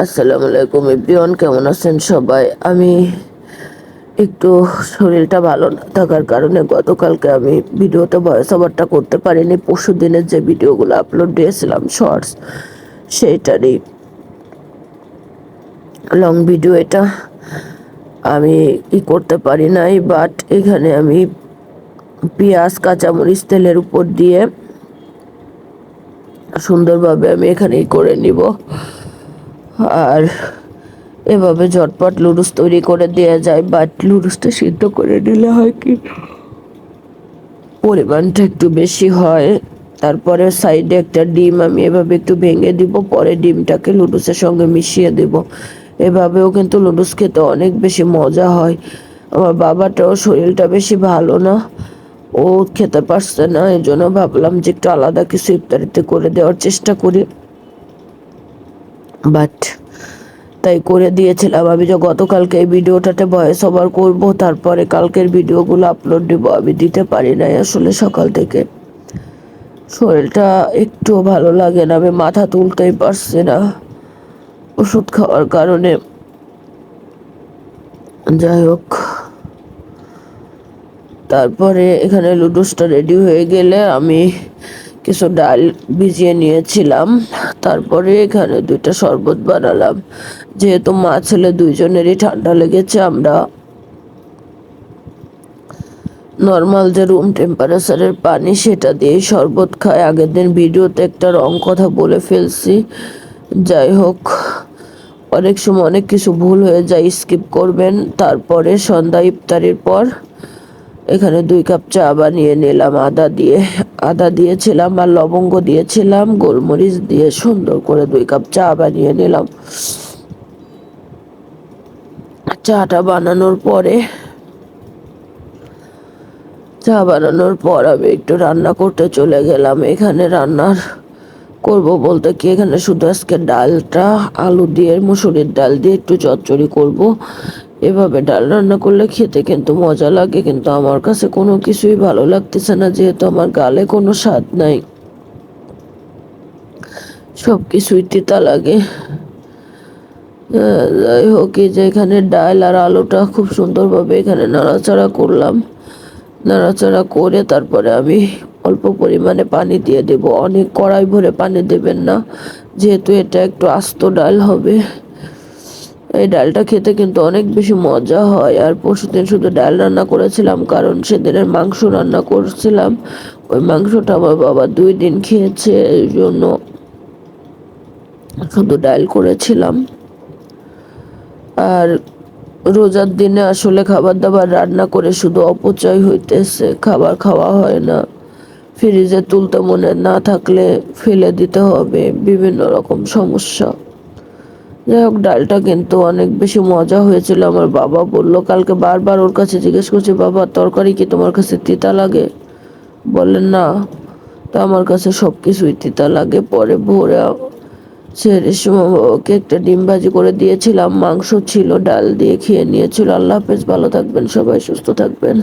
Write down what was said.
আসসালামু আলাইকুম এভরিওয়ান, কেমন আছেন সবাই? আমি একটু শরীরটা ভালো না থাকার কারণে গতকালকে আমি ভিডিওতে ভয়েস ওভারটা করতে পারিনি। পরশু দিনের যে ভিডিওগুলো আপলোড দিয়েছিলাম শর্টস, সেইটারই লং ভিডিও এটা আমি করতে পারি নাই। বাট এখানে আমি পেঁয়াজ কাঁচামরিচ তেলের উপর দিয়ে সুন্দরভাবে আমি এখানে করে নিব। আর এভাবে ঝটপট লুডুস তৈরি করে দেওয়া যায়, বাট লুডুসটা সিদ্ধ করে নিলে হয় কি পরিমাণটা একটু বেশি হয়। তারপরে সাইডে একটা ডিম আমি এভাবে একটু ভেঙে দিব, পরে ডিমটাকে লুডুসের সঙ্গে মিশিয়ে দেব। এভাবেও কিন্তু লুডুস খেতে অনেক বেশি মজা হয়। আমার বাবাটাও শরীরটা বেশি ভালো না, ও খেতে পারছে না, এই জন্য ভাবলাম যে একটু আলাদা কিছু ইফতারিতে করে দেওয়ার চেষ্টা করি। বাট তাই করে দিয়েছিলাম। আমি যে গতকালকে এই ভিডিওটাতে ভয়েস ওভার করব, তারপরে কালকের ভিডিওগুলো আপলোড দিব, আমি দিতে পারি নাই আসলে। সকাল থেকে শরীরটা একটু ভালো লাগে না, আমি মাথা তুলতেই পারছি না ওষুধ খাওয়ার কারণে। যাই হোক, তারপরে এখানে লুডুসটা রেডি হয়ে গেলে আমি কিছু ডাল ভিজিয়ে নিয়েছিলাম। তারপরে এখানে দুইটা শরবত বানালাম। যেহেতু মা ছেলে দুইজনেরই ঠান্ডা লেগেছে, আমরা নর্মাল যে রুম টেম্পারেচারের পানি সেটা দিয়েই শরবত খাই। আগের দিন ভিডিওতে একটা রং কথা বলে ফেলছি। যাই হোক, অনেক সময় অনেক কিছু ভুল হয়ে যায়, স্কিপ করবেন। তারপরে সন্ধ্যা ইফতারির পর এখানে 2 কাপ চা বানিয়ে নিলাম আদা দিয়েছিলাম আর লবঙ্গ দিয়েছিলাম, গোলমরিচ দিয়ে সুন্দর করে 2 কাপ চা বানিয়ে নিলাম। চাটা বানানোর পরে চা বানানোর পর আমি একটু রান্না করতে চলে গেলাম। এখানে রান্নার করব বলতে কি, এখানে শুধু আজকে ডালটা আলু দিয়ে মুসুরির ডাল দিয়ে একটু চচ্চড়ি করব। এভাবে ডাল রান্না করলে খেতে কিন্তু মজা লাগে, কিন্তু আমার কাছে কোনো কিছুই ভালো লাগতেছে না, যেহেতু আমার গালে কোনো স্বাদ নাই, সব কিছুই তিতা লাগে। যাই হোক, এই যে এখানে ডাল আর আলুটা খুব সুন্দরভাবে এখানে নাড়াচাড়া করলাম। নাড়াচাড়া করে তারপরে আমি অল্প পরিমাণে পানি দিয়ে দেব, অনেক কড়াই ভরে পানি দেবেন না, যেহেতু এটা একটু আস্ত ডাল হবে। এই ডালটা খেতে কিন্তু অনেক বেশি মজা হয়। আর পরশুদিন শুধু ডাল রান্না করেছিলাম কারণ সেদিনের মাংস রান্না করছিলাম, ওই মাংসটা আমার বাবা 2 দিন খেয়েছে, এই জন্য শুধু ডাল করেছিলাম। আর রোজার দিনে আসলে খাবার দাবার রান্না করে শুধু অপচয় হইতেছে, খাবার খাওয়া হয় না। ফ্রিজে তুলতে মনে না থাকলে ফেলে দিতে হবে, বিভিন্ন রকম সমস্যা। যাই হোক, ডালটা কিন্তু অনেক বেশি মজা হয়েছিল। আমার বাবা বললো, কালকে বারবার ওর কাছে জিজ্ঞেস করছি, বাবা তরকারি কি তোমার কাছে তিতা লাগে? বলেন না। তো আমার কাছে সব কিছুই তিতা লাগে। পরে ভোরে সেহরির সময় বাবাকে একটা ডিম ভাজি করে দিয়েছিলাম, মাংস ছিল, ডাল দিয়ে খেয়ে নিয়েছিল। আল্লাহ হাফেজ, ভালো থাকবেন সবাই, সুস্থ থাকবেন।